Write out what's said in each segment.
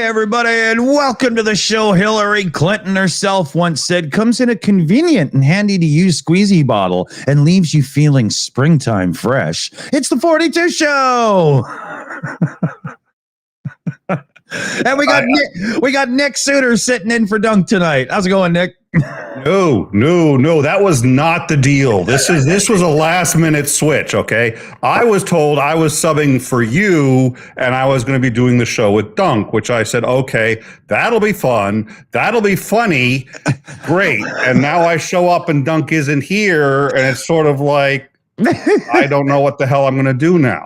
everybody, and welcome to the show. Hillary Clinton herself once said, comes in a convenient and handy-to-use squeezy bottle and leaves you feeling springtime fresh. It's the 42 Show! And we got Nick Soutter sitting in for Dunk tonight. How's it going, Nick? No, that was not the deal. This was a last minute switch, okay? I was told I was subbing for you and I was going to be doing the show with Dunk, which I said, okay, that'll be fun. That'll be funny. Great. And now I show up and Dunk isn't here and it's sort of like, I don't know what the hell I'm going to do now.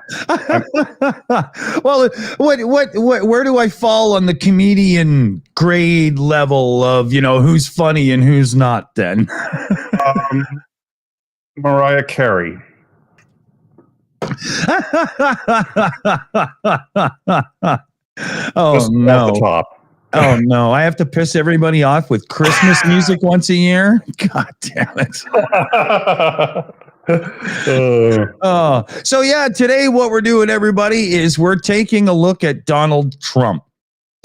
Well, where do I fall on the comedian grade level of, who's funny and who's not then? Mariah Carey. Oh, just no. Off the top. Oh, no. I have to piss everybody off with Christmas music once a year? God damn it. So yeah, today what we're doing, everybody, is we're taking a look at Donald Trump.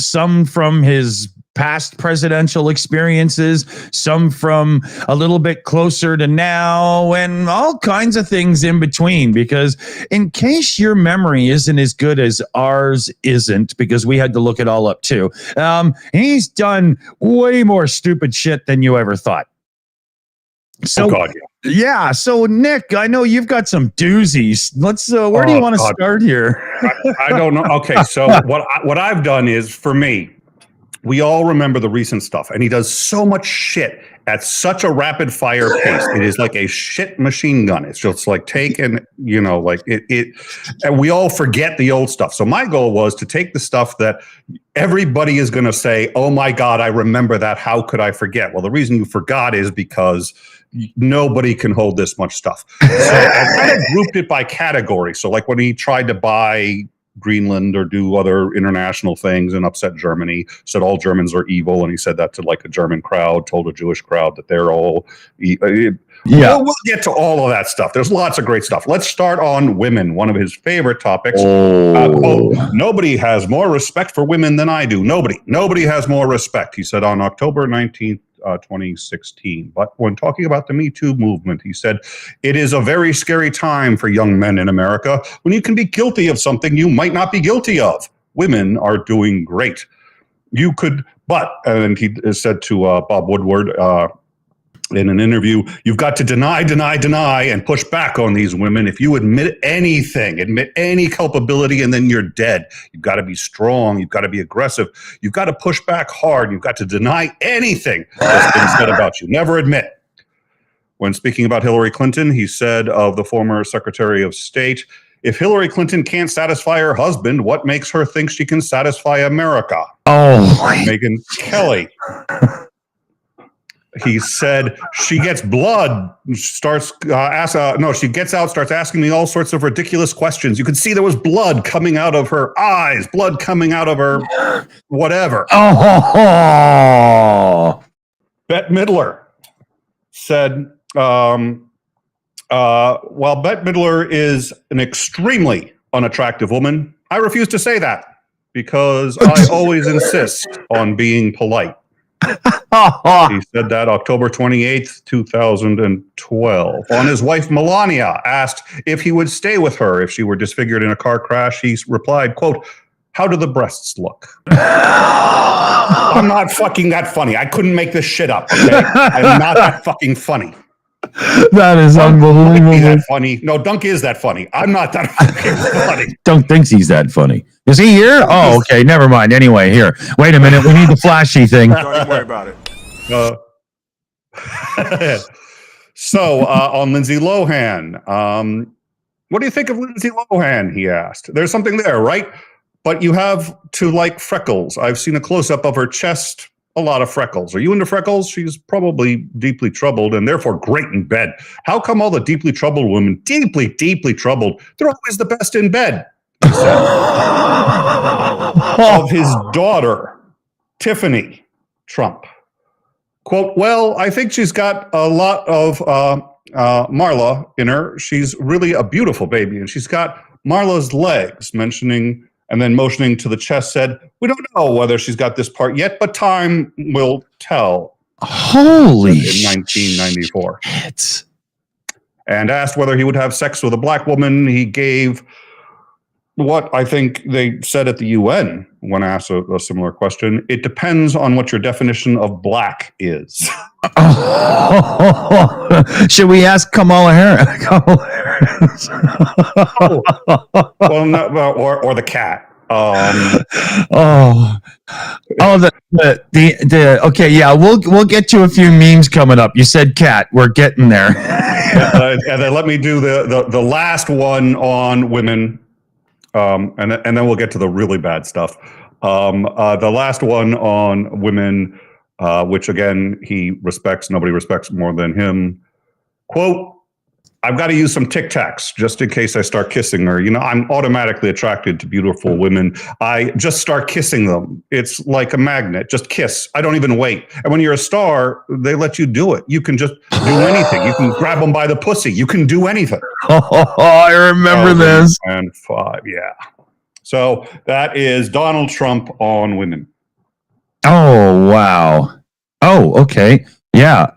Some from his past presidential experiences, some from a little bit closer to now, and all kinds of things in between. Because in case your memory isn't as good as ours isn't, because we had to look it all up too, he's done way more stupid shit than you ever thought. So, oh God, yeah. So, Nick, I know you've got some doozies. Let's. Where do you want to start here? I don't know. Okay, so what I've done is, for me, we all remember the recent stuff, and he does so much shit at such a rapid fire pace. It is like a shit machine gun. It's just like and we all forget the old stuff. So my goal was to take the stuff that everybody is going to say, "Oh my God, I remember that. How could I forget?" Well, the reason you forgot is because nobody can hold this much stuff. So I kind of grouped it by category. So like when he tried to buy Greenland or do other international things and upset Germany, said all Germans are evil, and he said that to like a German crowd, told a Jewish crowd that they're all we'll get to all of that stuff. There's lots of great stuff. Let's start on women, one of his favorite topics. Quote, nobody has more respect for women than I do. Nobody has more respect, he said on October 19th, 2016. But when talking about the Me Too movement, he said, it is a very scary time for young men in America when you can be guilty of something you might not be guilty of. Women are doing great. You could, and he said to Bob Woodward in an interview, you've got to deny, and push back on these women. If you admit anything, admit any culpability, and then you're dead. You've got to be strong. You've got to be aggressive. You've got to push back hard. You've got to deny anything that's been said about you. Never admit. When speaking about Hillary Clinton, he said of the former Secretary of State, if Hillary Clinton can't satisfy her husband, what makes her think she can satisfy America? Oh, Megyn Kelly. He said she gets blood, she gets out, starts asking me all sorts of ridiculous questions. You could see there was blood coming out of her eyes, blood coming out of her whatever. Oh. Bette Midler said, while Bette Midler is an extremely unattractive woman, I refuse to say that because I always insist on being polite. He said that October 28th, 2012. On his wife, Melania, asked if he would stay with her if she were disfigured in a car crash. He replied, quote, how do the breasts look? I'm not fucking that funny. I couldn't make this shit up, okay? I'm not that fucking funny. That is unbelievable. That funny. No, Dunk is that funny. I'm not that fucking funny. Dunk thinks he's that funny. Is he here? Oh, okay. Never mind. Anyway, here. Wait a minute. We need the flashy thing. Don't worry about it. So, on Lindsay Lohan, what do you think of Lindsay Lohan? He asked. There's something there, right? But you have to like freckles. I've seen a close-up of her chest. A lot of freckles. Are you into freckles? She's probably deeply troubled and therefore great in bed. How come all the deeply troubled women, deeply troubled, they're always the best in bed? He said. Of his daughter, Tiffany Trump. Quote, well, I think she's got a lot of Marla in her. She's really a beautiful baby, and she's got Marla's legs, mentioning And then motioning to the chest said, "We don't know whether she's got this part yet, but time will tell." Holy in 1994. Shit. And asked whether he would have sex with a black woman, he gave what I think they said at the UN when asked a similar question. "It depends on what your definition of black is." Should we ask Kamala Harris? Well, no, or the cat. Okay, yeah, we'll get to a few memes coming up. You said cat, we're getting there. And then let me do the last one on women, and then we'll get to the really bad stuff. The last one on women, which again he respects. Nobody respects more than him. Quote, "I've got to use some Tic Tacs just in case I start kissing her. You know, I'm automatically attracted to beautiful women. I just start kissing them. It's like a magnet. Just kiss. I don't even wait. And when you're a star, they let you do it. You can just do anything. You can grab them by the pussy. You can do anything." I remember this. 2005, yeah. So that is Donald Trump on women. Oh, wow. Oh, okay. Yeah.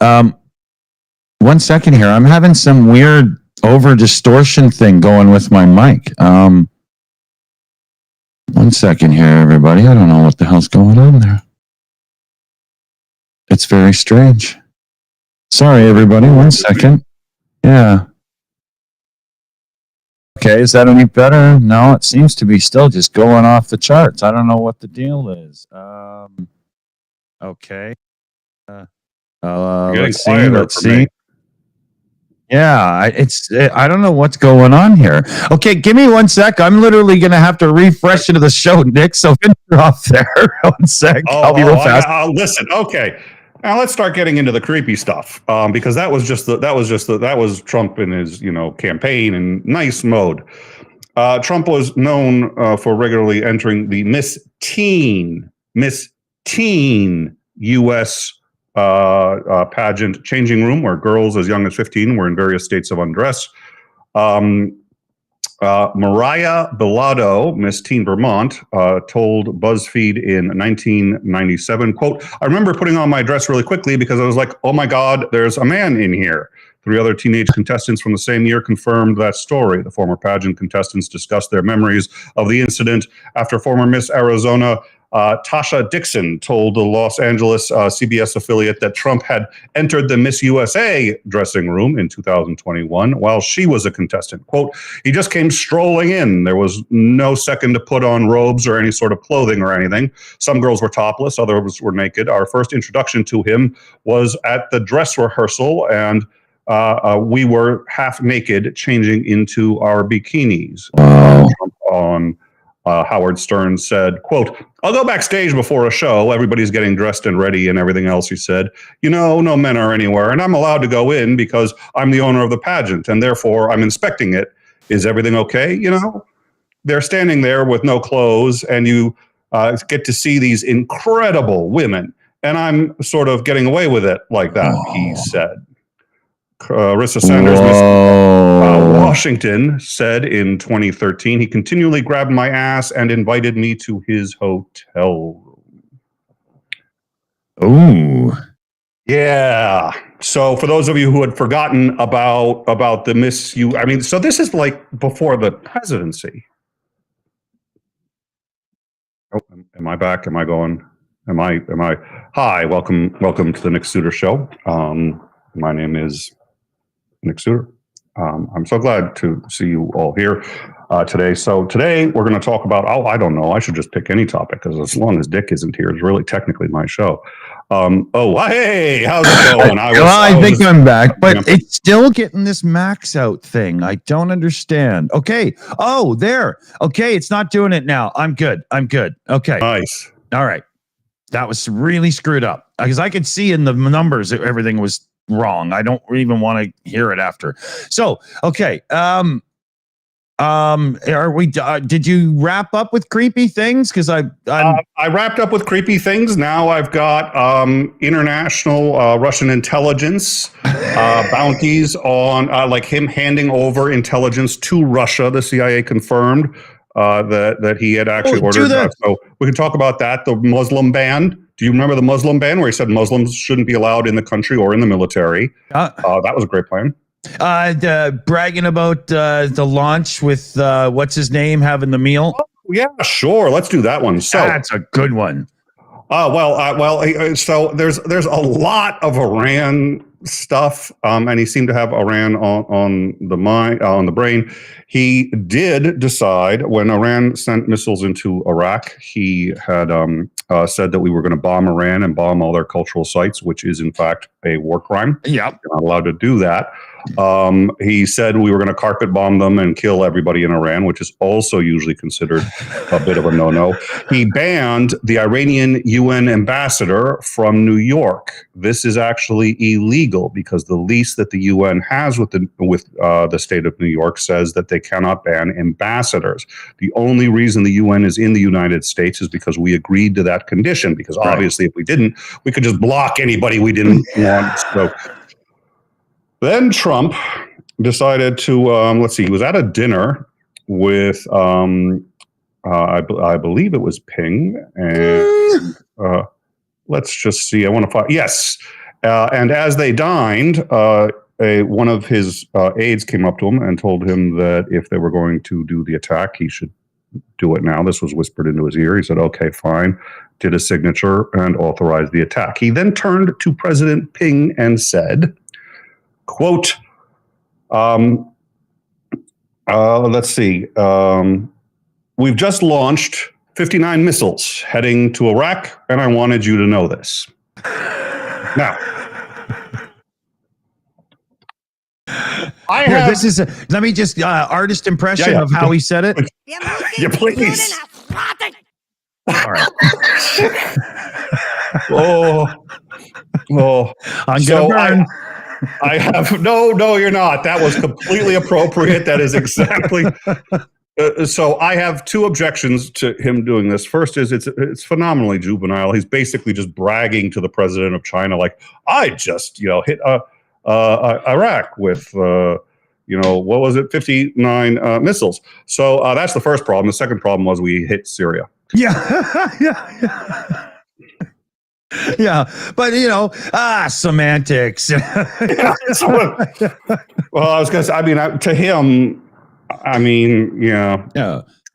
One second here. I'm having some weird over distortion thing going with my mic. 1 second here, everybody. I don't know what the hell's going on there. It's very strange. Sorry, everybody. 1 second. Yeah. Okay, is that any better? No, it seems to be still just going off the charts. I don't know what the deal is. Okay. Let's see. Yeah, I don't know what's going on here. Okay, give me 1 sec. I'm literally going to have to refresh into the show, Nick. So you're off there. 1 sec. I'll be real fast. Listen, okay. Now let's start getting into the creepy stuff, because that was Trump in his campaign and nice mode. Trump was known for regularly entering the Miss Teen U.S. Pageant changing room, where girls as young as 15 were in various states of undress. Mariah Bilodeau, Miss Teen Vermont, told BuzzFeed in 1997, quote, "I remember putting on my dress really quickly because I was like, oh my God, there's a man in here." 3 other teenage contestants from the same year confirmed that story. The former pageant contestants discussed their memories of the incident after former Miss Arizona Tasha Dixon told the Los Angeles CBS affiliate that Trump had entered the Miss USA dressing room in 2021 while she was a contestant. Quote, "He just came strolling in. There was no second to put on robes or any sort of clothing or anything. Some girls were topless, others were naked. Our first introduction to him was at the dress rehearsal, and we were half naked changing into our bikinis." Trump on Howard Stern said, quote, "I'll go backstage before a show. Everybody's getting dressed and ready and everything else," he said. "No men are anywhere, and I'm allowed to go in because I'm the owner of the pageant, and therefore I'm inspecting it. Is everything okay? They're standing there with no clothes, and you get to see these incredible women, and I'm sort of getting away with it like that," he said. Carissa Sanders, Miss Washington, said in 2013, "He continually grabbed my ass and invited me to his hotel room." Ooh. Yeah. So for those of you who had forgotten about the Miss so this is like before the presidency. Oh, am I back? Am I going? Am I? Hi, welcome to the Nick Soutter Show. My name is Nick Soutter. I'm so glad to see you all here today. So today we're going to talk about, I don't know, I should just pick any topic because as long as Dick isn't here, it's really technically my show. Hey, how's it going? I think I'm back, but it's still getting this max out thing. I don't understand. Okay. Oh, there. Okay. It's not doing it now. I'm good. Okay. Nice. All right. That was really screwed up because I could see in the numbers that everything was wrong. I don't even want to hear it after. So, okay. Are we? Did you wrap up with creepy things? Because I wrapped up with creepy things. Now I've got international Russian intelligence bounties on like him handing over intelligence to Russia. The CIA confirmed that he had actually ordered. So we can talk about that. The Muslim ban. Do you remember the Muslim ban where he said Muslims shouldn't be allowed in the country or in the military? That was a great plan. Bragging about the launch with what's his name having the meal. Oh, yeah, sure. Let's do that one. So that's a good one. So there's a lot of Iran stuff, and he seemed to have Iran on the brain. He did decide when Iran sent missiles into Iraq, he had said that we were going to bomb Iran and bomb all their cultural sites, which is in fact a war crime. Yep. You're not allowed to do that. He said we were going to carpet bomb them and kill everybody in Iran, which is also usually considered a bit of a no-no. He banned the Iranian UN ambassador from New York. This is actually illegal because the lease that the UN has with the state of New York says that they cannot ban ambassadors. The only reason the UN is in the United States is because we agreed to that condition, because obviously if we didn't, we could just block anybody we didn't want. So then Trump decided to, let's see, he was at a dinner with, I believe it was Ping, and let's just see, I want to find, yes. And as they dined, one of his aides came up to him and told him that if they were going to do the attack, he should do it now. This was whispered into his ear. He said, okay, fine, did a signature and authorized the attack. He then turned to President Ping and said, quote, let's see, we've just launched 59 missiles heading to Iraq, and I wanted you to know this. Now, this is let me just artist impression of how he said it. Yeah, please. All right. I'm gonna burn. I have no, you're not. That was completely appropriate. That is exactly. So I have two objections to him doing this. First is it's phenomenally juvenile. He's basically just bragging to the president of China, like, I just hit Iraq with what was it, 59 missiles. So that's the first problem. The second problem was we hit Syria. Yeah, but semantics. Well, I was going to say, I mean, to him, I mean, yeah.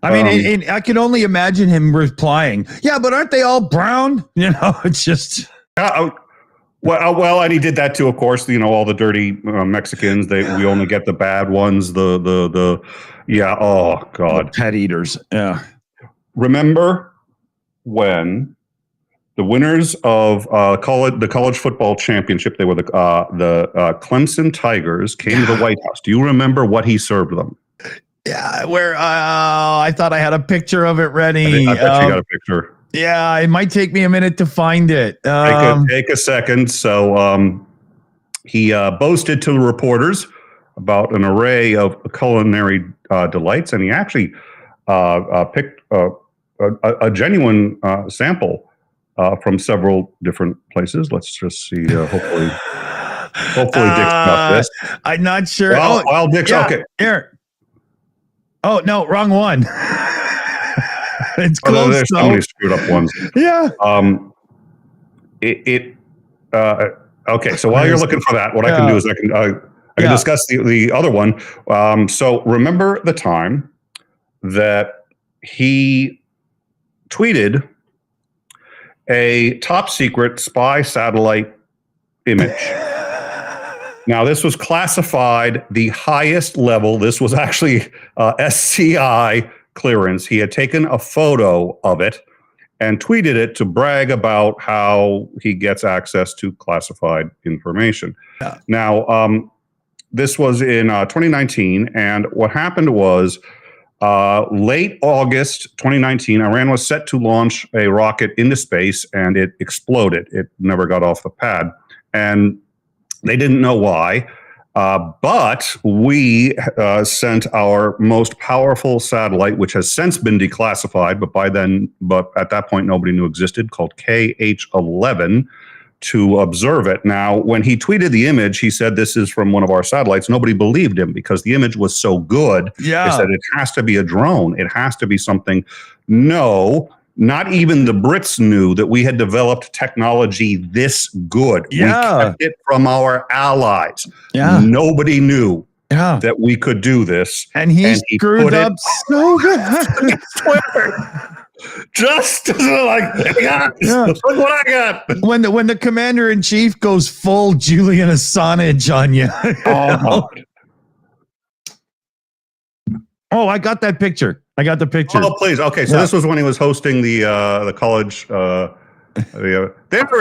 I mean, I can only imagine him replying, yeah, but aren't they all brown? It's just. Well, and he did that too, of course. All the dirty Mexicans. We only get the bad ones. Yeah. Oh God. The pet eaters. Yeah. Remember when the winners of the college football championship? They were the Clemson Tigers came to the White House. Do you remember what he served them? Yeah. Where I thought I had a picture of it ready. I bet you got a picture. Yeah, it might take me a minute to find it. Take a second. So he boasted to the reporters about an array of culinary delights, and he actually picked a genuine sample from several different places. Let's just see. Hopefully Dick's got this. I'm not sure. Well, Dick's okay. Here. Oh no, wrong one. It's close. There's so many screwed up ones. Yeah. Okay. So while you're looking for that, what I can do is I can discuss the other one. So remember the time that he tweeted a top secret spy satellite image. Now, this was classified the highest level. This was actually SCI clearance. He had taken a photo of it and tweeted it to brag about how he gets access to classified information. Yeah. Now, this was in 2019, and what happened was late August 2019, Iran was set to launch a rocket into space, and it exploded. It never got off the pad, and they didn't know why. But we sent our most powerful satellite, which has since been declassified, but at that point nobody knew existed, called KH-11, to observe it. Now, when he tweeted the image, he said this is from one of our satellites. Nobody believed him because the image was so good. Yeah. They said it has to be a drone. It has to be something. No, not even the Brits knew that we had developed technology this good. Yeah. We kept it from our allies. Yeah. Nobody knew Yeah. that we could do this. And he screwed up so good. Just like, yeah. Look what I got. When the commander in chief goes full Julian Assange on you. Oh, I got that picture. I got the picture. Oh, please. Okay, so this was when he was hosting the college. There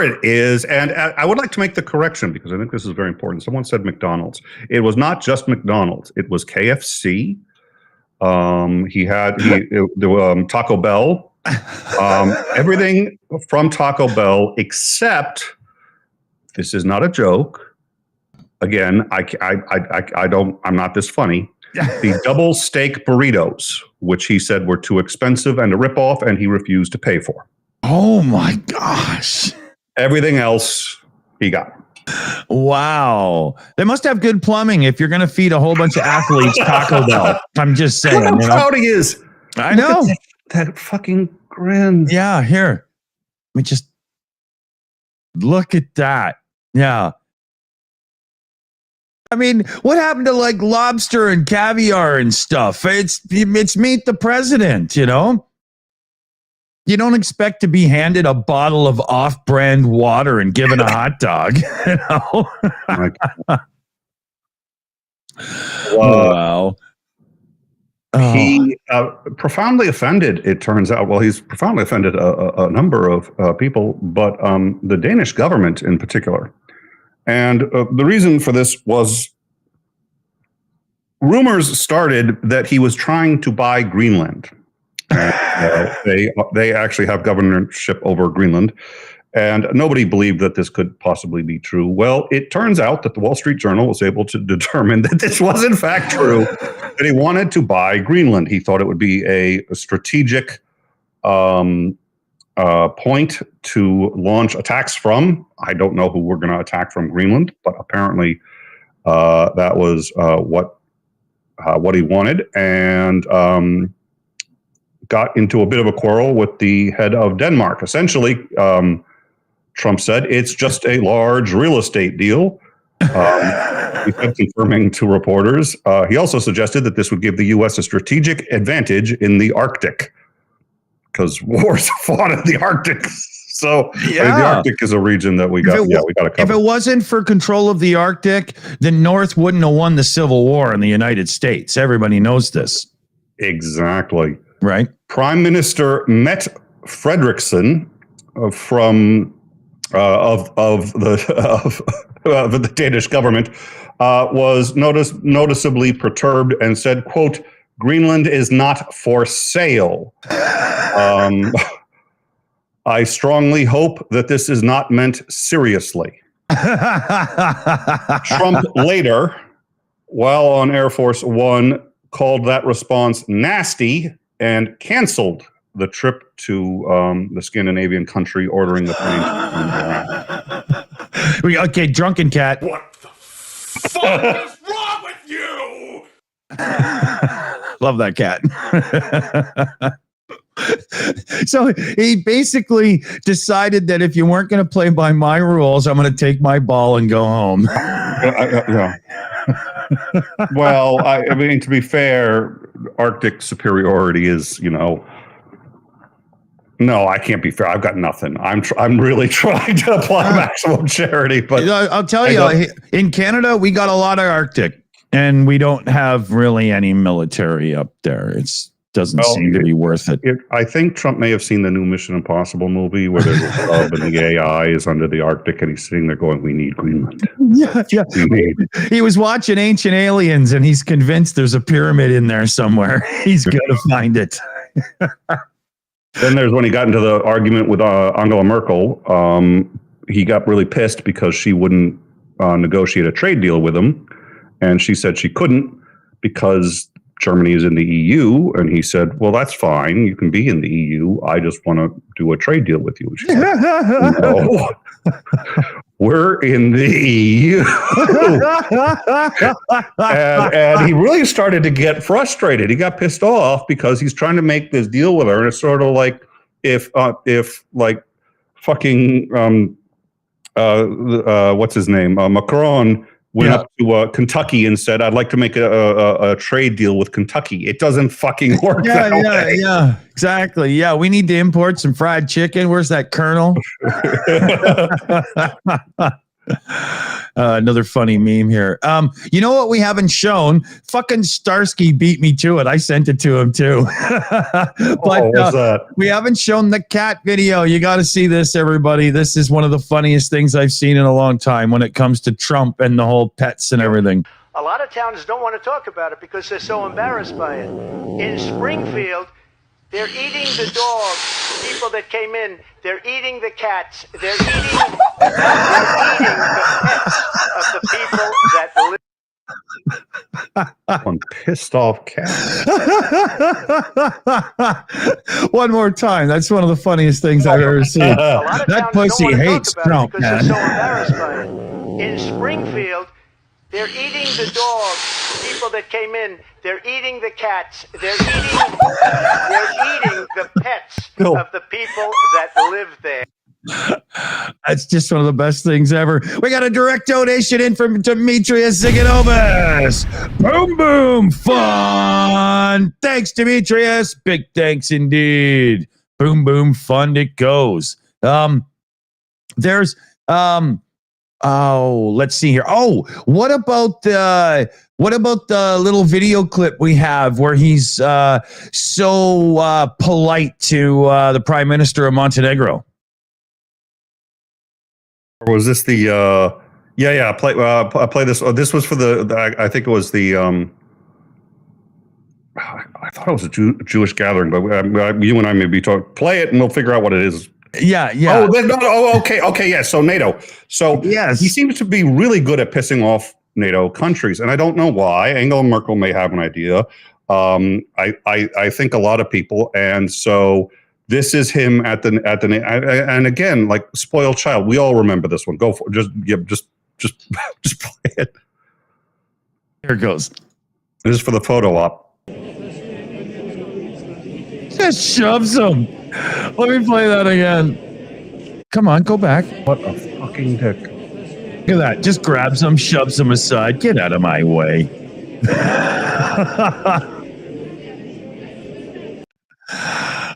it is. And I would like to make the correction because I think this is very important. Someone said McDonald's. It was not just McDonald's. It was KFC. He had Taco Bell. Everything from Taco Bell except this is not a joke. Again, I'm not this funny. The double steak burritos, which he said were too expensive and a ripoff, and he refused to pay for. Oh my gosh. Everything else he got. Wow. They must have good plumbing if you're going to feed a whole bunch of athletes Taco Bell. I'm just saying. Look how proud he is. I know. That fucking grin. Yeah, here. Let me just look at that. Yeah. I mean, what happened to like lobster and caviar and stuff? It's meet the president, you know? You don't expect to be handed a bottle of off-brand water and given a hot dog, you know? Wow. He profoundly offended, it turns out. Well, he's profoundly offended a number of people, but the Danish government in particular. And the reason for this was rumors started that he was trying to buy Greenland. They actually have governorship over Greenland. And nobody believed that this could possibly be true. Well, it turns out that the Wall Street Journal was able to determine that this was in fact true, that he wanted to buy Greenland. He thought it would be a strategic point to launch attacks from. I don't know who we're going to attack from Greenland, but apparently that was what he wanted, and got into a bit of a quarrel with the head of Denmark. Essentially, Trump said it's just a large real estate deal. He said, confirming to reporters. He also suggested that this would give the U.S. a strategic advantage in the Arctic, because wars are fought in the Arctic. So the Arctic is a region that we got. We got to cover. If it wasn't for control of the Arctic, the North wouldn't have won the Civil War in the United States. Everybody knows this. Exactly. Right. Prime Minister Mette Frederiksen from the Danish government was noticeably perturbed and said, quote, "Greenland is not for sale. I strongly hope that this is not meant seriously." Trump later, while on Air Force One, called that response nasty and canceled the trip to the Scandinavian country, ordering the plane to turn around. Okay, drunken cat. What the fuck is wrong with you? Love that cat. So he basically decided that if you weren't going to play by my rules, I'm going to take my ball and go home. Yeah. Well, I mean, to be fair, Arctic superiority is, no, I can't be fair. I've got nothing. I'm really trying to apply maximum charity, but I'll tell you, in Canada, we got a lot of Arctic, and we don't have really any military up there. It doesn't seem to be worth it. I think Trump may have seen the new Mission Impossible movie where there's a hub and the AI is under the Arctic, and he's sitting there going, "We need Greenland." Yeah. He was watching Ancient Aliens, and he's convinced there's a pyramid in there somewhere. He's going to find it. Then there's when he got into the argument with Angela Merkel. He got really pissed because she wouldn't negotiate a trade deal with him, and she said she couldn't because Germany is in the EU. And he said, well, that's fine. You can be in the EU. I just want to do a trade deal with you. She's like, no, we're in the EU. and he really started to get frustrated. He got pissed off because he's trying to make this deal with her. And it's sort of like if like fucking, what's his name? Macron went up to Kentucky and said, I'd like to make a trade deal with Kentucky. It doesn't fucking work that way. Yeah, exactly. Yeah, we need to import some fried chicken. Where's that Colonel? Another funny meme here. You know what we haven't shown? Fucking Starsky beat me to it. I sent it to him too. But what's that? We haven't shown the cat video. You got to see this, everybody. This is one of the funniest things I've seen in a long time when it comes to Trump and the whole pets and everything. A lot of towns don't want to talk about it because they're so embarrassed by it. In Springfield, they're eating the dogs, the people that came in. They're eating the cats. They're eating the pets of the people that live. One pissed off cat. One more time. That's one of the funniest things I've ever seen. That pussy hates Trump, man. They're so embarrassed by it. In Springfield, they're eating the dogs, the people that came in. They're eating the cats. They're eating the pets of the people that live there. That's just one of the best things ever. We got a direct donation in from Demetrius Ziganovas. Boom, boom, fun. Thanks, Demetrius. Big thanks indeed. Boom, boom, fun it goes. There's let's see here. Oh, what about the little video clip we have where he's so polite to the Prime Minister of Montenegro? Or was this the play this. Oh, this was for I think it was the I thought it was a Jewish gathering, but you and I may be talking. Play it and we'll figure out what it is. Yeah. Okay, yeah. So NATO. So yes, he seems to be really good at pissing off NATO countries, and I don't know why. Angela Merkel may have an idea. I think a lot of people, and so this is him at the and again, like spoiled child. We all remember this one. Go for it. Just play it. Here it goes. This is for the photo op. Just shoves him. Let me play that again. Come on, go back. What a fucking dick. Look at that. Just grabs him, shoves him aside. Get out of my way.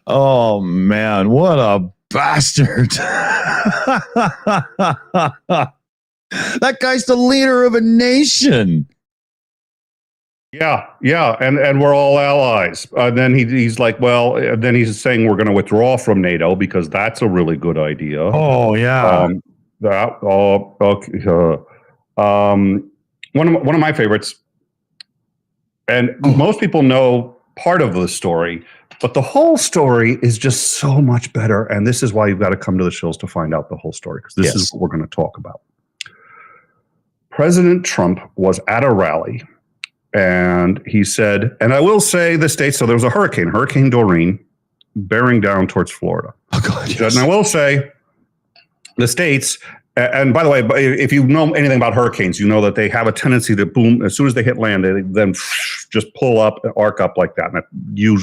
Oh, man. What a bastard. That guy's the leader of a nation. Yeah, and we're all allies. Then he's like, well, then he's saying we're going to withdraw from NATO because that's a really good idea. Oh yeah. One of my favorites, and most people know part of the story, but the whole story is just so much better. And this is why you've got to come to the Shills to find out the whole story, because this is what we're going to talk about. President Trump was at a rally. And he said, and I will say the states, so there was a Hurricane Doreen, bearing down towards Florida. Oh, God, yes. And I will say the states, and by the way, if you know anything about hurricanes, you know that they have a tendency to boom. As soon as they hit land, they then just pull up, arc up like that. And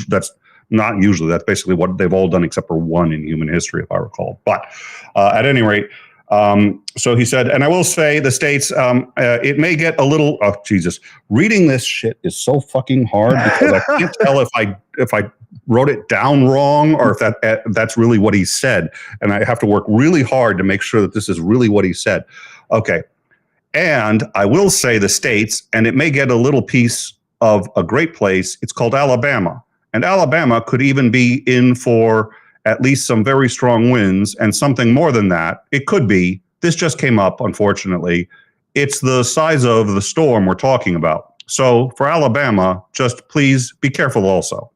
that's not usually, that's basically what they've all done except for one in human history, if I recall. But at any rate, so he said, and I will say the states, it may get a little, oh, Jesus, reading this shit is so fucking hard because I can't tell if I wrote it down wrong or if that's really what he said. And I have to work really hard to make sure that this is really what he said. Okay. And I will say the states, and it may get a little piece of a great place. It's called Alabama. And Alabama could even be in for at least some very strong winds and something more than that. It could be. This just came up, unfortunately. It's the size of the storm we're talking about. So for Alabama, just please be careful also.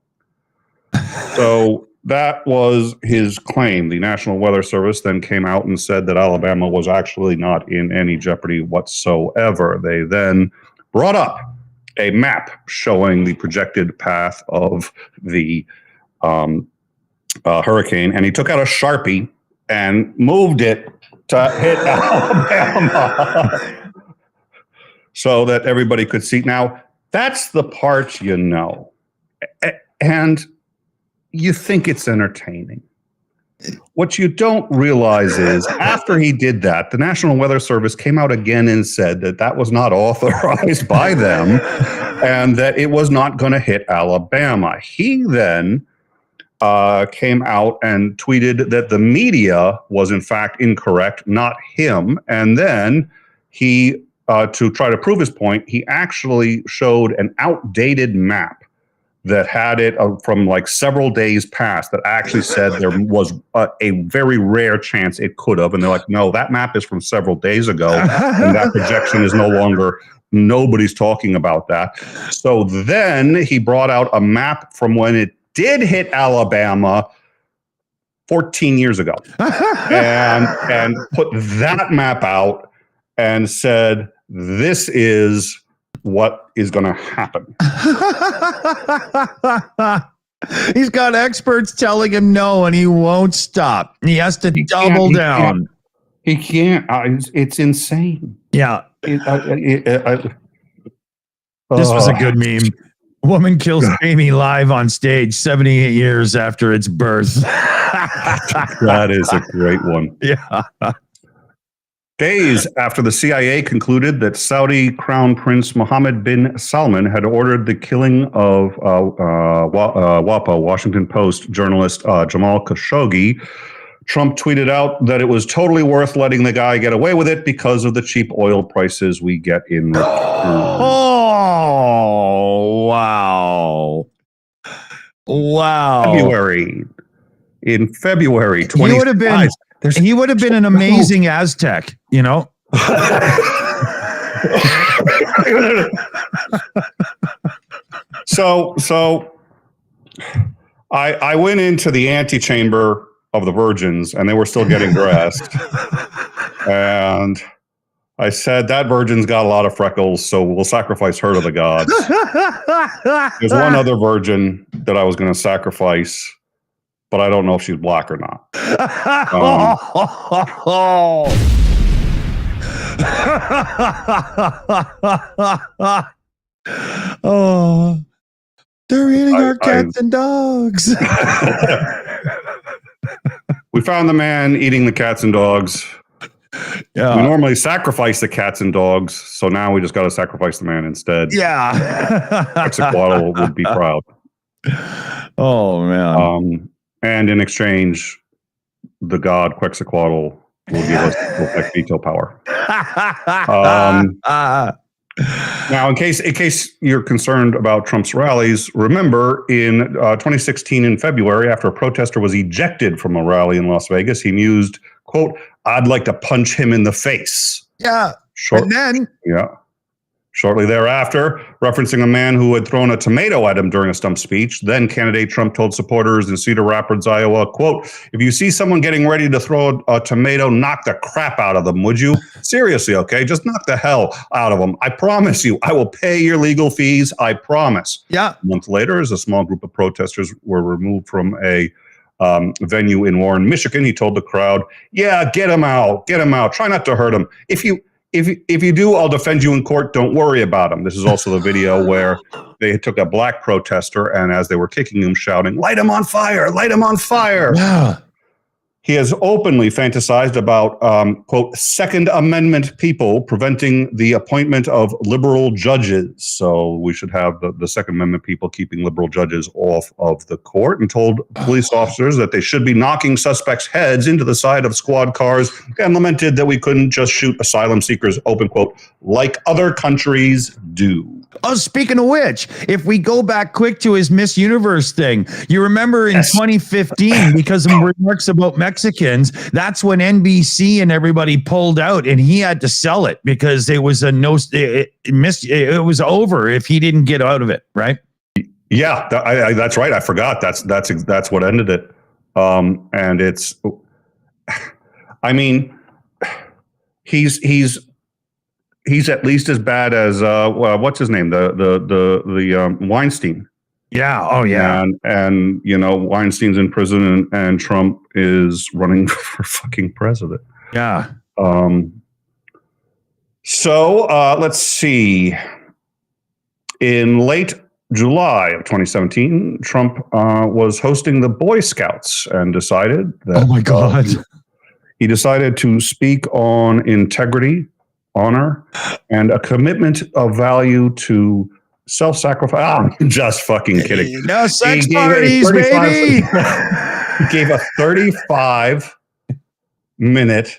So that was his claim. The National Weather Service then came out and said that Alabama was actually not in any jeopardy whatsoever. They then brought up a map showing the projected path of the hurricane, and he took out a Sharpie and moved it to hit Alabama so that everybody could see. Now, that's the part you know, and you think it's entertaining. What you don't realize is after he did that, the National Weather Service came out again and said that that was not authorized by them and that it was not going to hit Alabama. He then came out and tweeted that the media was in fact incorrect, not him. And then he, to try to prove his point, he actually showed an outdated map that had it from like several days past that actually said there was a very rare chance it could have. And they're like, no, that map is from several days ago. And that projection is no longer, nobody's talking about that. So then he brought out a map from when it did hit Alabama 14 years ago and put that map out and said, this is what is going to happen. He's got experts telling him no, and he won't stop. He has to double down. He can't. It's insane. Yeah. This was a good meme. Woman kills baby live on stage 78 years after its birth. That is a great one. Yeah. Days after the CIA concluded that Saudi Crown Prince Mohammed bin Salman had ordered the killing of WAPO, Washington Post journalist Jamal Khashoggi, Trump tweeted out that it was totally worth letting the guy get away with it because of the cheap oil prices we get in return. Oh, wow. Wow. In February 20. He would have been... He would have been an amazing Aztec, you know? So I went into the antechamber of the virgins, and they were still getting dressed. And I said, that virgin's got a lot of freckles, so we'll sacrifice her to the gods. There's one other virgin that I was going to sacrifice, but I don't know if she's black or not. Oh, they're eating our cats and dogs. We found the man eating the cats and dogs. Yeah. We normally sacrifice the cats and dogs, so now we just got to sacrifice the man instead. Yeah. Quetzalcoatl would be proud. Oh, man. And in exchange, the god Quetzalcoatl will give us veto power. Now, in case you're concerned about Trump's rallies, remember in 2016 in February, after a protester was ejected from a rally in Las Vegas, he mused, quote, "I'd like to punch him in the face." Yeah. Shortly thereafter, referencing a man who had thrown a tomato at him during a stump speech, then candidate Trump told supporters in Cedar Rapids, Iowa, quote, "If you see someone getting ready to throw a tomato, knock the crap out of them, would you? Seriously, okay? Just knock the hell out of them. I promise you, I will pay your legal fees. I promise." Yeah. A month later, as a small group of protesters were removed from a venue in Warren, Michigan, he told the crowd, "Yeah, get him out. Get him out. Try not to hurt him. If you do, I'll defend you in court. Don't worry about him." This is also the video where they took a black protester, and as they were kicking him, shouting, "Light him on fire! Light him on fire!" Yeah. He has openly fantasized about, quote, Second Amendment people preventing the appointment of liberal judges. So we should have the Second Amendment people keeping liberal judges off of the court, and told police officers that they should be knocking suspects' heads into the side of squad cars, and lamented that we couldn't just shoot asylum seekers, open quote, like other countries do. Oh, speaking of which, if we go back quick to his Miss Universe thing, you remember in 2015, because of remarks about Mexicans, that's when NBC and everybody pulled out, and he had to sell it because it was it was over if he didn't get out of it, right? Yeah, that's right. I forgot. That's what ended it. And it's, I mean, he's he's at least as bad as what's his name, the Weinstein. Yeah. Oh, yeah. And Weinstein's in prison, and Trump is running for fucking president. Yeah. So let's see. In late July of 2017, Trump was hosting the Boy Scouts and decided that. Oh my God. He decided to speak on integrity, honor, and a commitment of value to self-sacrifice. I'm just fucking kidding. No sex parties, baby. He gave a 35-minute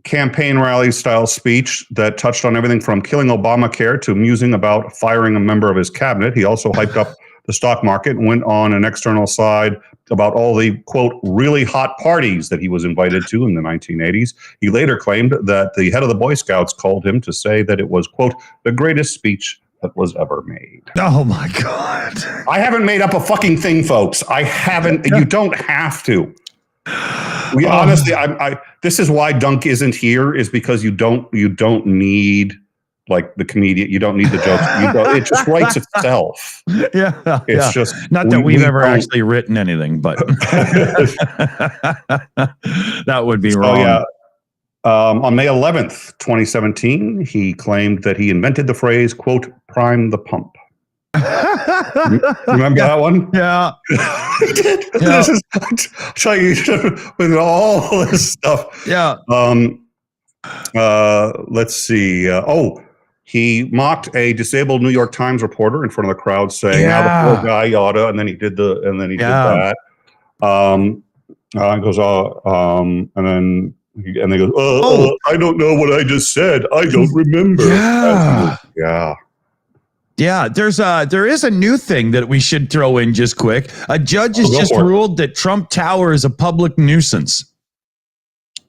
campaign rally style speech that touched on everything from killing Obamacare to musing about firing a member of his cabinet. He also hyped up the stock market and went on an external side about all the, quote, really hot parties that he was invited to in the 1980s. He later claimed that the head of the Boy Scouts called him to say that it was, quote, the greatest speech that was ever made. Oh my God. I haven't made up a fucking thing, folks. I haven't. You don't have to. Honestly, this is why Dunk isn't here, is because you don't need like the comedian. You don't need the jokes. It just writes itself. Yeah. It's just not that we've ever actually written anything, but that would be wrong. Yeah. On May 11th, 2017, he claimed that he invented the phrase, quote, prime the pump. Remember that one? Yeah. He did. Yeah. This is, I'll tell you, with all this stuff. Yeah. Let's see. He mocked a disabled New York Times reporter in front of the crowd, saying, "How the poor guy oughta," and then he did did that. And goes, and then they go, I don't know what I just said. I don't remember. Yeah. Yeah, there is a new thing that we should throw in just quick. A judge has just ruled that Trump Tower is a public nuisance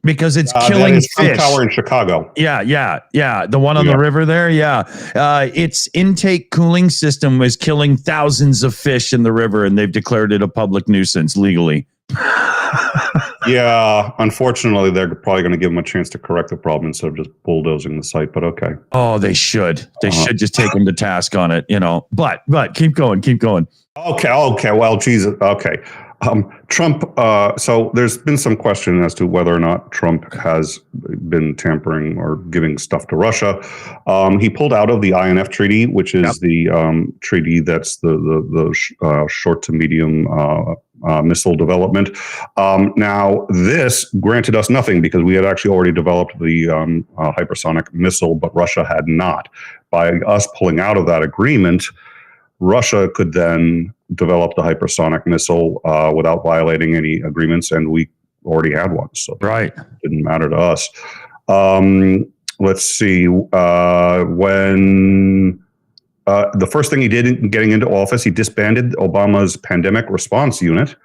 because it's killing fish. Trump Tower in Chicago. Yeah. The one on the river there. Yeah. Its intake cooling system was killing thousands of fish in the river, and they've declared it a public nuisance legally. Yeah, unfortunately, they're probably going to give him a chance to correct the problem instead of just bulldozing the site. But okay. Oh, they should. They should just take him to task on it, But keep going. Okay. Well, Jesus. Okay. Trump. So there's been some question as to whether or not Trump has been tampering or giving stuff to Russia. He pulled out of the INF treaty, which is the treaty that's the short to medium missile development. Now, this granted us nothing because we had actually already developed the hypersonic missile, but Russia had not. By us pulling out of that agreement, Russia could then develop the hypersonic missile without violating any agreements, and we already had one, so it didn't matter to us. Let's see. When the first thing he did in getting into office, he disbanded Obama's pandemic response unit,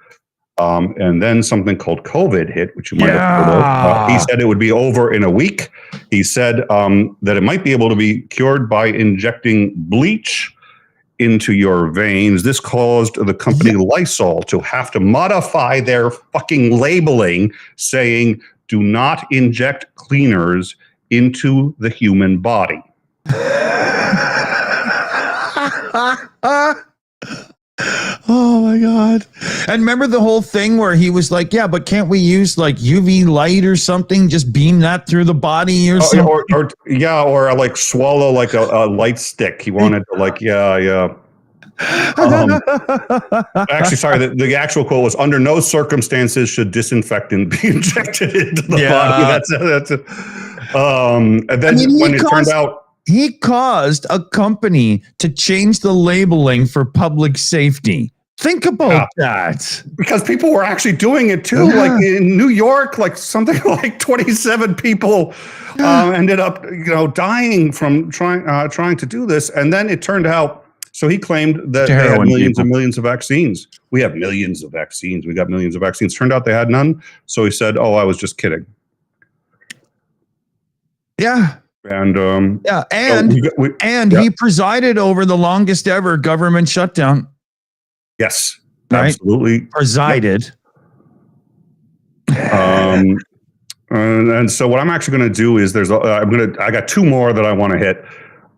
and then something called COVID hit, which you might have heard of. He said it would be over in a week. He said that it might be able to be cured by injecting bleach into your veins. This caused the company Lysol to have to modify their fucking labeling, saying, "Do not inject cleaners into the human body." Oh my God. And remember the whole thing where he was like, yeah, but can't we use like UV light or something? Just beam that through the body or something? Or like swallow like a light stick. He wanted to actually, sorry, the actual quote was, "Under no circumstances should disinfectant be injected into the body." That's it. And then when it turned out, he caused a company to change the labeling for public safety. Think about that. Because people were actually doing it too. Yeah. Like in New York, like something like 27 people ended up, dying from trying to do this. And then it turned out, so he claimed that they had millions and millions of vaccines. We have millions of vaccines. We got millions of vaccines. Turned out they had none. So he said, "Oh, I was just kidding." Yeah. And he presided over the longest ever government shutdown. Yes, right? Absolutely presided. And so what I'm actually going to do is I got two more that I want to hit.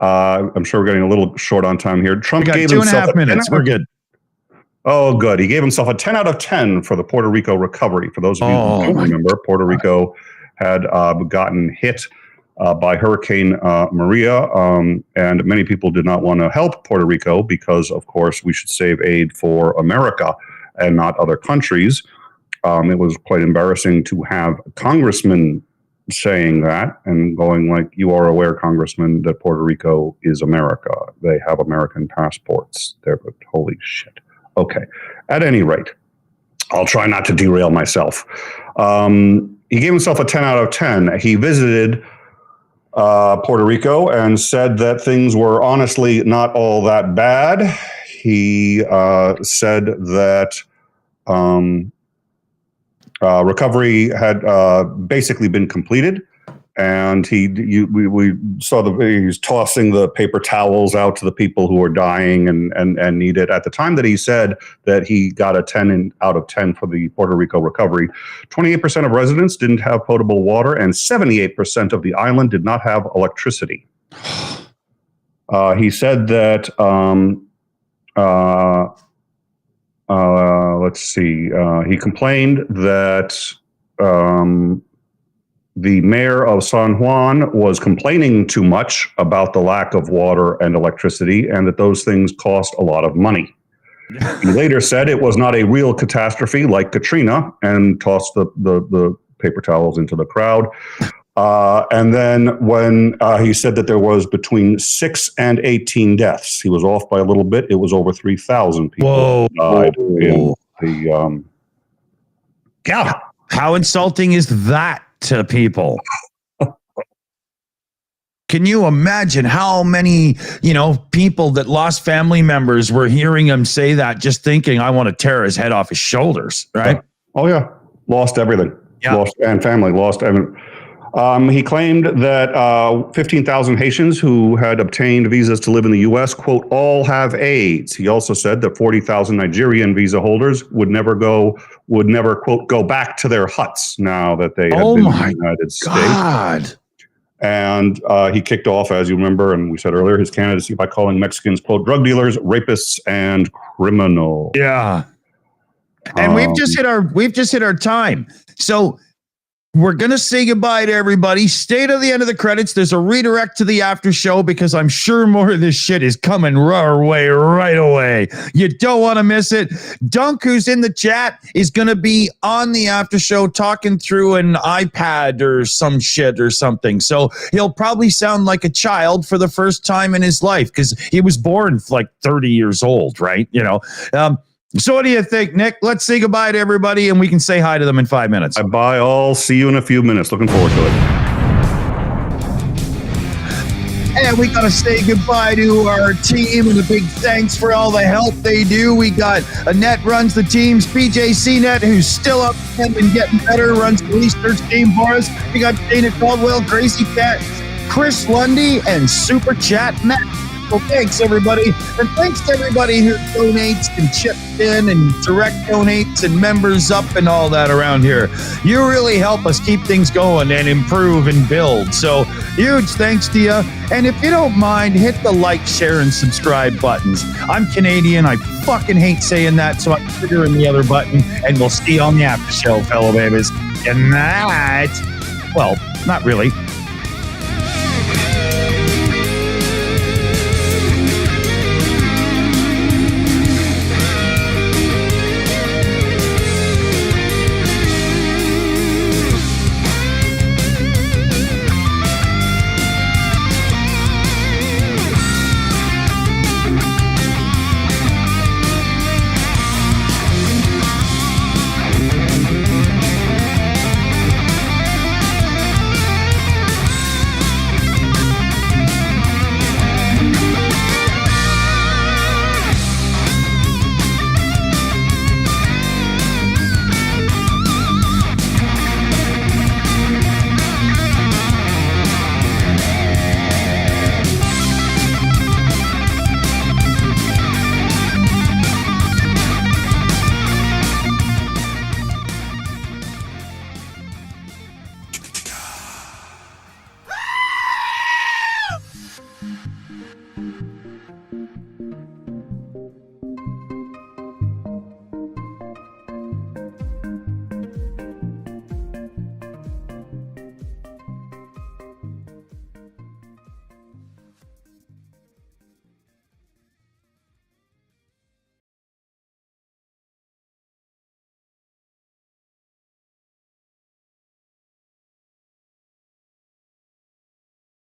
I'm sure we're getting a little short on time here. Trump gave himself 2.5 minutes. We're good. Oh, good. He gave himself a 10 out of 10 for the Puerto Rico recovery. For those of you who don't remember, Puerto Rico had gotten hit by Hurricane Maria, and many people did not want to help Puerto Rico because, of course, we should save aid for America and not other countries. It was quite embarrassing to have congressmen saying that and going like, you are aware, Congressman, that Puerto Rico is America. They have American passports. They're holy shit. Okay. At any rate, I'll try not to derail myself. He gave himself a 10 out of 10. He visited Puerto Rico and said that things were honestly not all that bad. He said that recovery had basically been completed, and we saw he's tossing the paper towels out to the people who are dying and need it. At the time that he said that he got a 10 out of 10 for the Puerto Rico recovery, 28% of residents didn't have potable water, and 78% of the island did not have electricity. He said that let's see. He complained that the mayor of San Juan was complaining too much about the lack of water and electricity, and that those things cost a lot of money. He later said it was not a real catastrophe like Katrina, and tossed the paper towels into the crowd. And then when he said that there was between 6 and 18 deaths, he was off by a little bit. It was over 3,000 people died in the. God, how insulting is that to people? Can you imagine how many, people that lost family members were hearing him say that, just thinking, I want to tear his head off his shoulders, right? Oh, yeah. Lost everything. Yeah. Lost and family. Lost everything. He claimed that 15,000 Haitians who had obtained visas to live in the U.S., quote, all have AIDS. He also said that 40,000 Nigerian visa holders would never, quote, go back to their huts now that they have been in the United States. And he kicked off, as you remember, and we said earlier, his candidacy by calling Mexicans, quote, drug dealers, rapists, and criminals. Yeah. And we've just hit our time. So we're going to say goodbye to everybody. Stay to the end of the credits. There's a redirect to the after show because I'm sure more of this shit is coming our way right away. You don't want to miss it. Dunk, who's in the chat, is going to be on the after show talking through an iPad or some shit or something. So he'll probably sound like a child for the first time in his life because he was born like 30 years old, right? So what do you think, Nick? Let's say goodbye to everybody, and we can say hi to them in 5 minutes. Bye all. See you in a few minutes. Looking forward to it. And we got to say goodbye to our team, and a big thanks for all the help they do. We got Annette runs the teams, PJ CNET, who's still up and getting better, runs the research team for us. We got Dana Caldwell, Gracie Cat, Chris Lundy, and Super Chat Matt. Well, thanks, everybody. And thanks to everybody who donates and chips in and direct donates and members up and all that around here. You really help us keep things going and improve and build. So huge thanks to you. And if you don't mind, hit the like, share, and subscribe buttons. I'm Canadian. I fucking hate saying that, so I'm triggering the other button. And we'll see you on the after show, fellow babies. Good night. Well, not really.